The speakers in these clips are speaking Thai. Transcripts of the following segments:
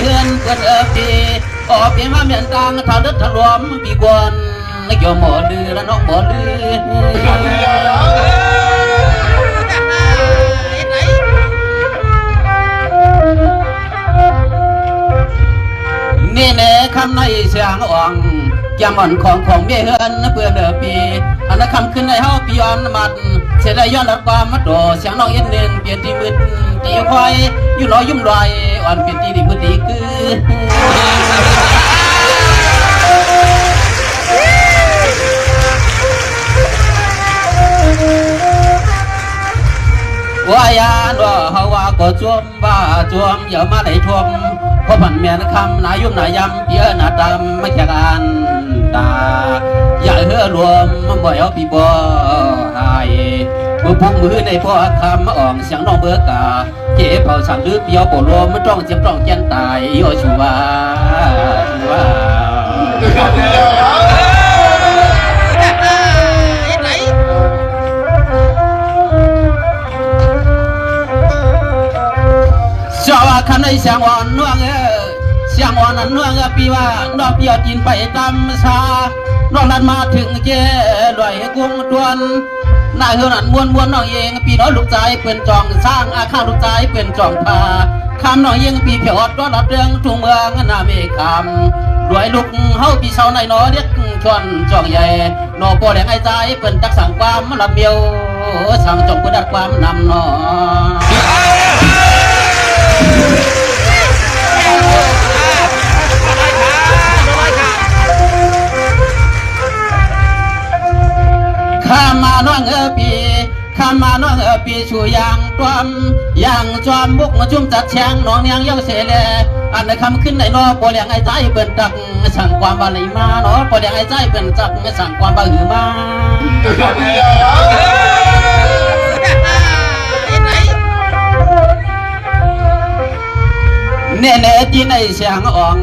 เฮือนเพื่อนปีออกปีมาเมียนตังทางเด็ดทางรวมปีกวนนักโยมหมอลือและน้องหมอลือนี่แน่คำในเสียงอ่องยามอนของเมียเฮือนเพื่อนปีอันนั้นคำขึ้นในเฮาปีย้อนมัดเสียได้ย้อนหลับความมัดโดเสียงน้องเย็นเน้นเปลี่ยนที่มืดตีควายอยู่น้อยยุ่มลอยอ่อนเปลี่ยนที่ดีมืดดีคือว่ายานว่าเฮาว่าก็จวมว่าจวมอย่ามาได้ชมเพราะผันเมียนคำนายุ่มนายำเปียหน้าดำไม่แข่งกันตาอย่าเฮือรวมบ่เอาปีบ่หายมือพุ่งมือในพ่อคำอ่องเสียงน้องเบิกกาเจ็บเผาสั่งลือเปียวโปรวมมันจ้องเจ็บจ้องแกนตายโยชัวชาวคำในเสียงอ่อนน่วงเสียงอ่อนนั้นน่วงปีว่าน้องเปียวกินไปตำชาน้องนั้นมาถึงเจลอยกุ้งตวนหน้าเฮือนั้นม้วนน้องเองปีน้อยลูกใจเป็นจองสร้างอาคารลูกใจเป็นจองพาคำน้องเองปีเผียวต้อนรับเรื่องทุ่งเมืองนาเมฆคำรวยลูกเฮาปีเสาในนอเรียกชวนจองใหญ่นอปอแดงไอ้ใจเป็นจักสั่งความมันละเมียวสั่งจงกุดัดความนำนอข้ามาน้องปีข้ามาน้องปีชูยางตวมยางจอมบุกมาจุ่มจัดแฉงน้องยังเย้าเสลอันในคำขึ้นในนอปอแดงไอ้ใจเป็นจักสั่งความบาลีมาเนาะปอแดงไอ้ใจเป็นจักสั่งความบาหือมาเน่จีในเสียงอ่อง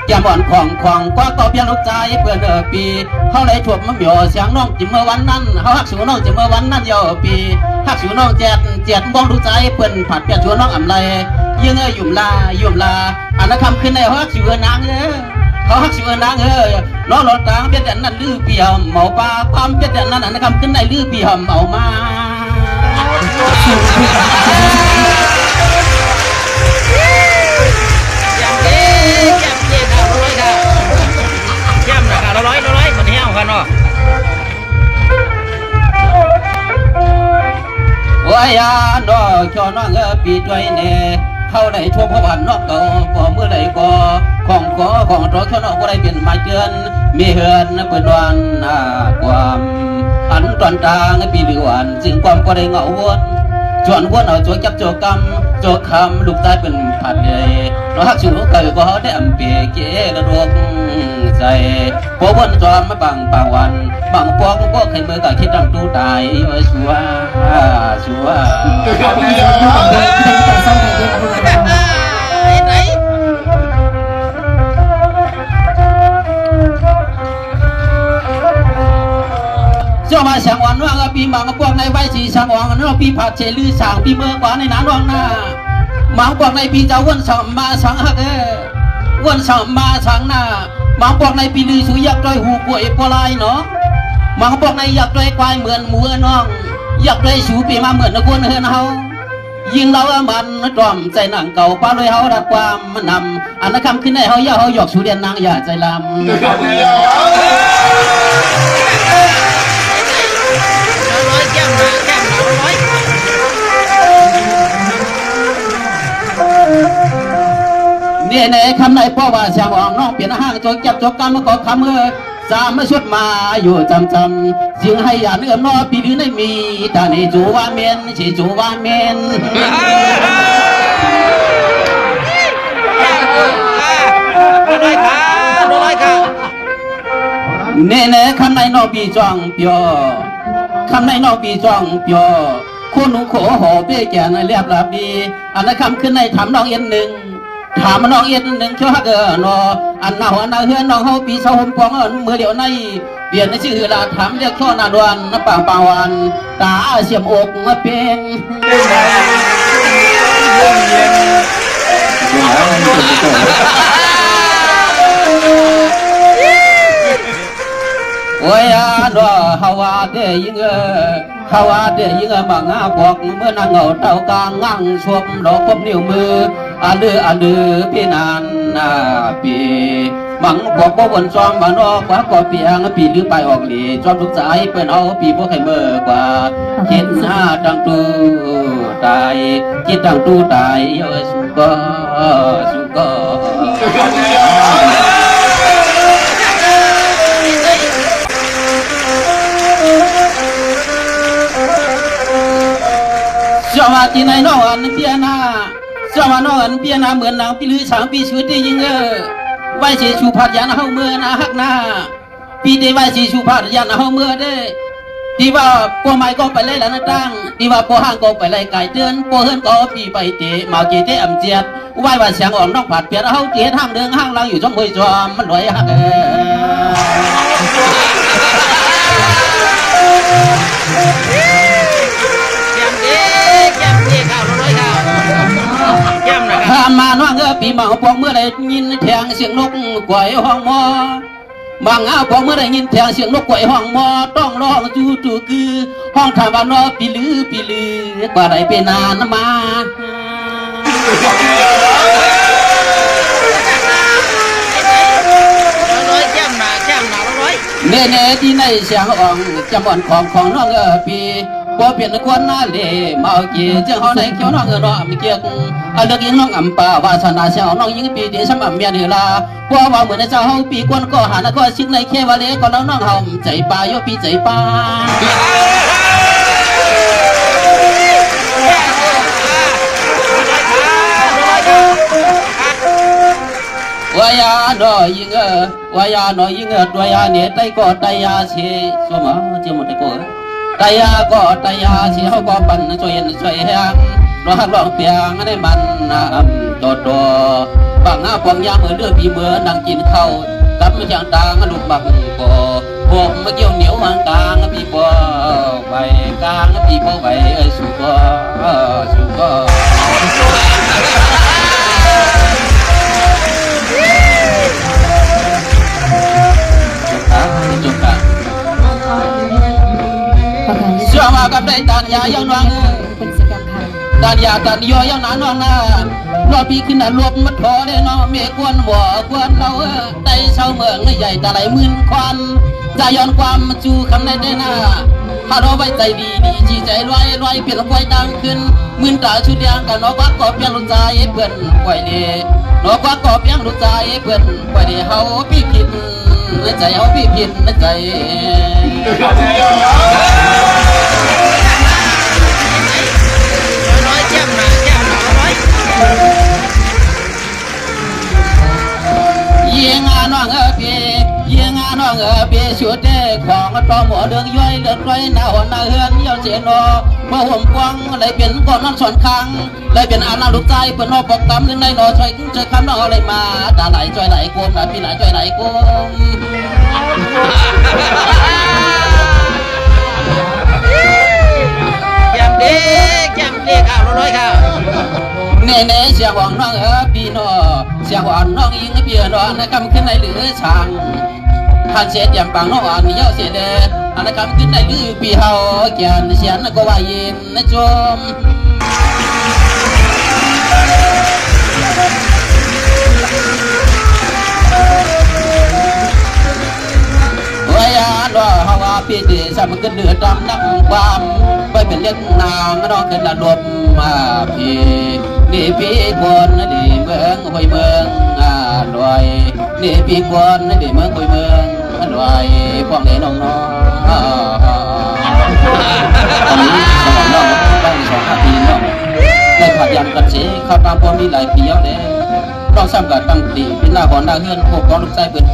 แก้มอ่อนของก็ต่อเพียงลูกใจเพื่อนปีเขาเลยถ่วมมะเหมียวเสียงน้องจิมเมื่อวันนั้นเขาหักสูน้องจิมเมื่อวันนั้นเยาปีหักสูน้องเจ็ดมองลูกใจเพื่อนผัดเปลี่ยนชวนน้องอ่ำไรยังยุ่มลาอันนั้นคำขึ้นในเขาหักสูนางเขาหักสูนางน้องหลอดกลางเปลี่ยนนั้นลือเปี่ยมเมาปลาความเปลี่ยนนั้นอันนั้นคำขึ้นในลือเปี่ยมเมามาร้อยมันเหี้ยวกันเนาะว่ายานอชอน้องปีด้วยเน่เข้าได้ทั่วพวันนอกเก่าพอเมื่อใดก็ของรถชนอก็ได้เปลี่ยนมาเจือนมีเฮือนเปิดวันความอันตอนตางปีหรือวันจึงความก็ได้เงาวนจวนวนเอาโจจับโจกำโจคำลูกตายเป็นผัดเลยเราหักชูเกิดก็ได้อำเปียเกละดวงใจพอวันจอมมาบังปางวันบังปองพวกใครเมื่อก็คิดดังตูตายชัวเจ้ามาเสียงวันว่าปีมังพวกในใบสีสังวังนั่นปีผัดเชลือสางปีเมื่อกว่าในน้ำร้องหน้ามังพวกในปีเจ้าวันสัมมาสังหักวันสัมมาสังหน้ามังพวกในปีลือสุยักษ์ด้วยหูกล้วยพลายเนาะมังพวกในยักษ์ด้วยควายเหมือนหมูน้องยักษ์ด้วยสูปีมาเหมือนคนเฮือนเฮายิงเรามันตรอมใจหนังเก่าป้าเลยเฮาดักความมันนำอันนั้นคำขึ้นในเฮาย่าเฮาหยอกสูเรียนนางอย่าใจลำเนี่ยในคำในพ่อว่าเสียงอ่องน้องเปลี่ยนห้างจนเก็บจกกรรมก็คำสามมาชุดมาอยู่จำสิ่งให้ยาเนื้อน้อปีนี้ไม่มีแต่ในจูว่าเมนชีจูว่าเมนเนี่ยคำในน้องปีจองเปียวคำในน้องปีจองเปียวคุณหนูขอหอเบี้ยแก่ในเรียบราบดีอันนั้นคำขึ้นในถามน้องเอ็นหนึ่งถามน้องเอ็นหนึ่งชั่วเกินนออันน่าหัวน่าเฮือนน้องเฮาปีเสาหมปองเมื่อเดียวในเปลี่ยนชื่อลาถามเรียกช่อนาดวนน้ำป่าวันตาเสียมอกมาเป็น โอ้ยดอฮาวาเดยิงฮาวาเดยิงบางอาพวกเมื่อนางเงาเต่ากลางงั่งชวบดอกคบนิ้วมืออันดื้อพี่นานนาปีบังพวกบ่บนซองบ้านอกว่าก็เปียงปีหรือไปออกหลีจอมทุกสายเปิ้นเอาปีพวกใครเมื่อกว่าคิดหาดังตูตายคิดดังตูตายเยอะสุก็สุก็สวัสดีนายน้องอันเปียนาสวัสดีน้องอันเปียนาเหมือนนางปีลือสามปีชีวิตได้ยิงไว้สีชูพัดยันเฮาเมื่อนาฮักนาปีได้ไว้สีชูพัดยันเฮาเมื่อได้ที่ว่าปัวไม้ก็ไปไล่ละนั่นตั้งที่ว่าปัวห้างก็ไปไล่ไก่เตือนปัวเฮิรนก็ปีไปเตะมาเกเตอำเจียดไว้ว่าเสียงอ่อนน้องผัดเปียดเฮาเกห้างเดิงห้างลังอยู่ช่องห้วยจอมมันรวยฮักข้ามาน้องปีมาพวกเมื่อใดยินแทงเสียงนกกวยห้องมอบางอาพวกเมื่อใดยินแทงเสียงนกกวยห้องมอต้องร้องจู่คือห้องถามว่านอปีลือกว่าใดเป็นนานมาเน่ที่ในเสียงอ่องจำวันของน้องปีบ่เปลี่ยนคนน่าเล่มาเกี่ยจังเฮาได้เขียวน้องน้อมเกียกเลิกยิงน้องอำป่าวาสนาเสียวน้องยิงปีเดียวซ้ำเมียนี่ล่ะบ่ว่าเหมือนเจ้าเฮาปีกวนก็หาแล้วก็ชิงในแค่ว่าเล่ก็น้องเฮาใจป่าโยปีใจป่าวายาหน่อยยิงวายาหน่อยยิงตัวยาเนี่ยไตก็ไตยาเชสมะเจ้าหมดไตก็ไตยาก็ไตยาเชเขาก็ปั่นช่วยแหงรอร้องเปียงได้มันโดดบางหน้าพวงยาเหมือนเลือดปีเหมือนนั่งกินข้าวกับไม่จางตางลูกบักก็พวกมาเกี่ยวเหนียวมันกลางปีบ่ไว้กลางปีบ่ไว้สุก็เชื่อมากับได้ตานยาเย้าน้องตานยาตานย่อเย้าหนาน้องนะรอปีขึ้นน่ะรวบมัดพอได้น้องเมียกวนหัวกวนเราไต่เช่าเมืองใหญ่ตาไหลมื่นควันจะย้อนความจูคำได้หน้าถ้าเราไว้ใจดีจีใจรวยเปลี่ยนควายดังขึ้นมื่นตาชุดยางกันนอกวัดก็เพียงรู้ใจเพื่อนควายเล่นอกวัดก็เพียงรู้ใจเพื่อนควายเล่เฮาพี่ผิดใจเฮาพี่ผิดใจยิงน้องเปียชุดเด็กของต่อหมอเดืองย่อยเลือดไรหน้าหัวหน้าเฮือนเย้าเจนอเมื่อห่มกว้างเลยเป็นก่อนนั้นสอนคังเลยเป็นอาณาลูกใจเปิดนอปกตำนึงในนอช่วยคำน้องอะไรมาตาไหลช่วยไหลกลมพี่ไหลช่วยไหลกลมแก้มเด็กข้าวร้อยข้าวเน่เสียงหวังน้องพี่นอเสียงหวังน้องยิงเบียร์นอในคำขึ้นในหรือช่างพันเสียเตรียมปังน้องอ่านเย้าเสียเด้อันคำขึ้นในหรือพี่เฮาแก่นเสียนก็ว่าเย็นนะจมวายาดว่าเฮาว่าพี่เดชมันก็เดือดดำน้ำความไปเป็นเล็กนางน้องขึ้นละลมมาพี่นี่พี่คนนี่เมืองห้วยเมืองรวยนี่พี่คนนี่เมืองห้วยเมืองรวยพวกนี้น้องตอนนี้สมองน้องได้2 ปีน้องได้ผัดยำกันเสียข้าวปลาพวมีหลายปีแล้วเลยต้องซ้ำกับตั้งตีเป็นหน้าก่อนหน้าเฮือนพวกกองลูกชายเปิด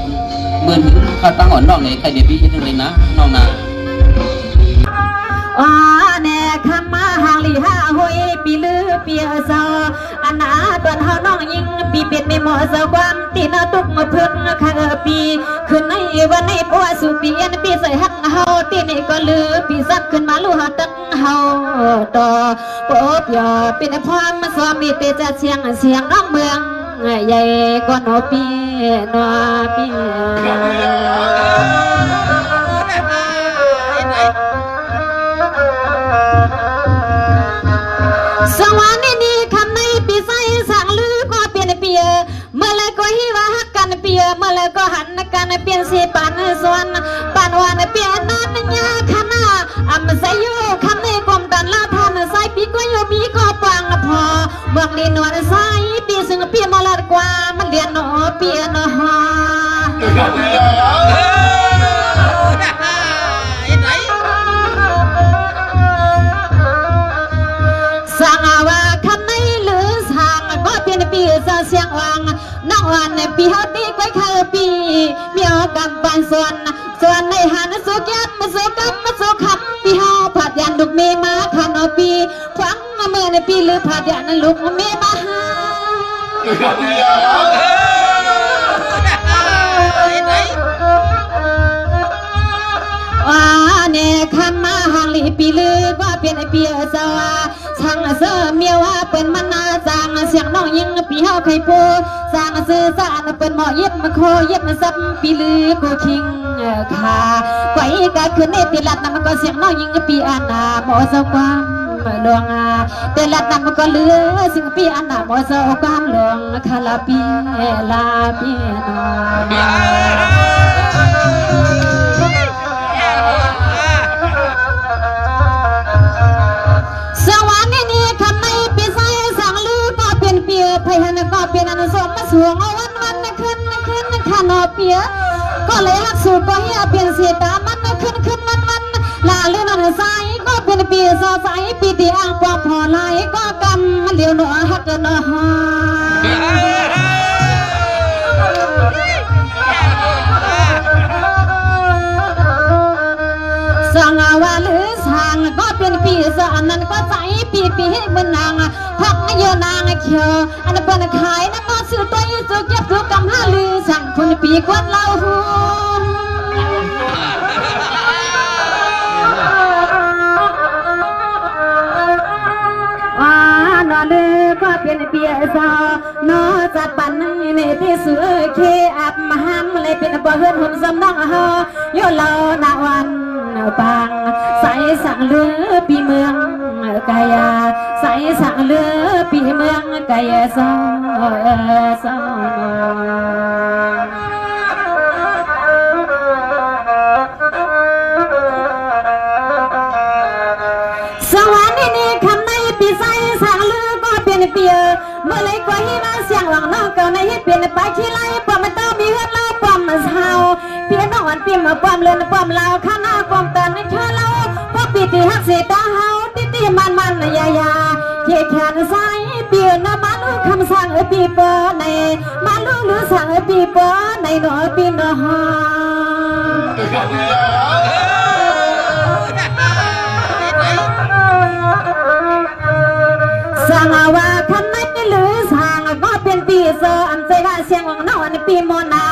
เหมือนข้าวตั้งอ่อนน้องเลยใครเดี๋ยวพี่ยังเลยนะน้องนะแน่คำมาหางลีห้าหอยปีลือเปียเซาอันนาตอนเฮาน้องยิงปีเป็ดในหมอเซาความตีนาตุกมาพึ่งข้างปีคืนในวันในปัวสุปีอันปีใส่หักเฮา ตีนี่ก็ลือปีสัตว์ขึ้นมาลู่หาตั้งเฮาต่อปบยอเป็นพรมาซ้อมนี่เตจะเสียงน้องเมืองใหญ่ก็นอปีนอปีสวรรค์นี่คำในปีใสสั่งลือก็เปลี่ยนเปียเมื่อไรก็ฮิว่าฮักกันเปียเมื่อไรก็หันกันเปลี่ยนสีปันส่วนปันวันเปลี่ยนนั้นยาขนาอำใส่ยูคำในกลมตันลาทานใส่ปีก็ยูมีก็ปังพอเมืองลีนวลใส่ปีซึ่งเปียมาลาดกว่ามันเรียนนอเปียนฮาสังว่าคันในหรือสังก็เปลี่ยนปีเสียงวังน้องวันในปีเฮาตีก้อยข้าวปีมีออกำปันส่วนในหันสุกยันมาสุกำมาสุขำปีเฮาผัดยันลูกเมมาขันอปีควังเมื่อในปีหรือผัดยันลูกเมมาหาว่าเนี่ยคำมาหางลีปีลือว่าเปลี่ยนปีสวาช่างเสือเมียว่าเป็นมันนาจางเสียงน้องยิงปีเฮาไข่ปูสร้างสื่อสารเป็นหมอเย็บมาโคเย็บมาซับปีลือกูคิงขาไว้ก็คือในตีลัดนั้นมันก็เสียงน้องยิงปีอานาหมอสความหลวงแต่ลัดนั้นมันก็เหลือสิ่งปีอานาหมอสความหลวงคาลาปีลาปีนสวรรค์นี่คำในปีใสสั่งลือก็เป็นเปียไพหันก็เป็นอนุสมมาสวงวันขึ้นขานอเปียก็เลยหักสูก็เฮียเปลี่ยนเสียตามันขึ้นมันลาเลื่อนอันใสก็เป็นเปียสอใสปีตีอ่างปอพอไหลก็กำมันเลี้ยวหนอหักหนอสังว่าหรือสังก็เป็นปีสอันนั้นก็ใจปีให้มันนางพักเยอะนางเขียวอันนั้นเป็นขายน้ำมันซื้อตัวซื้อเก็บซื้อกำห้าลือสั่งคนปีกวนเราว่านอลือก็เป็นเปียซอนอจัดปันในที่สวยเคอับมาห้ามเลยเป็นบ่เฮือนหุ่นสำนักเฮาโยเราหนาวันปังใส่สั่งเลือปีเมืองกายาใส่สั่งเลือปีเมืองกายาซอสวรรค์นี่คำในปีใส่สั่งเลือก็เป็นเปียเมื่อไรก็ให้มาเสียงหวังน้องเก่าในให้เปลี่ยนไปขี้ไล่ปอมมันต้องมีเฮือนเล่าปอมมันเฮาเปลี่ยนน้องอันเปลี่ยนมาปอมเลือนปอมเราข้าหน้าปอมตันให้เธอเราพอปีตีหักเสียตาเฮาตีมันยายาเกี่ยแขนซ้ายเปลี่ยนน้ำมันคำสั่งปีเปอในมาลูกหรือสั่งปีเปอในหนอปีนหอสั่งว่าคันไม่หรือสั่งก็เป็นปีเซออันใจว่าเสียงของน้องอันปีโมนา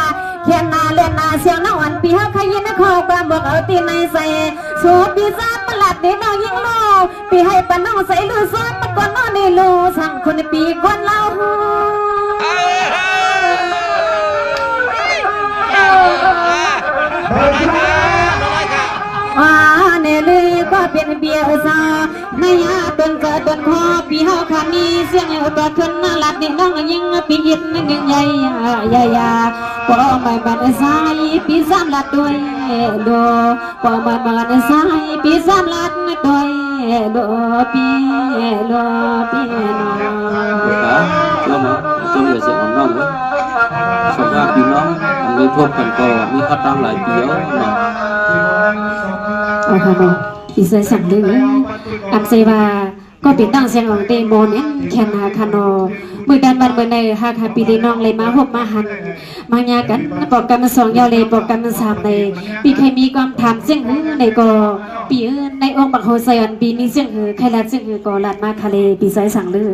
เขียนนาเล่นนาเสียงน้องอันปีเฮาขยินขอความบอกเอาตีในใส่สูบปีซาประหลัดนี่น้องยิงโลปีให้ปนน้องใส่ลือซ้อนมันก่อนน้องในลูสั่งคนปีก่อนเล่าเนลือก็เป็นเบียร์ซาในยาเป็นเกิดเป็นคอปีเฮาขามีเสียงเกิดขึ้นน่ารักนี่น้องยิงปียิดนึงใหญ่พอไม่บันสายปีสามลัดด้วยดูพอไม่บันสายปีสามลัดด้วยดูปีนอช่วยมาช่วยเสียงของน้องด้วยสำหรับพี่น้องมีพวกกันก็มีข้าวตังหลายปีแล้วเนาะโอ้โหปีเสือสั่งดื้ออับเซว่าก็เป็นตั้งเสียงของเดโมนแคนนาคานอมือดันบันเบอร์ในหากปีดีน้องเลยมาหบมาหันมายากันปอกกันมาสองยาวเลยปอกกันมาสามเลยปีใครมีความถามเสียงหือในก็ปีในองค์บักโฮเซนปีมีเสียงหือใครลัดเสียงหือก็ลัดมาคาเลปีเสือสั่งดื้อ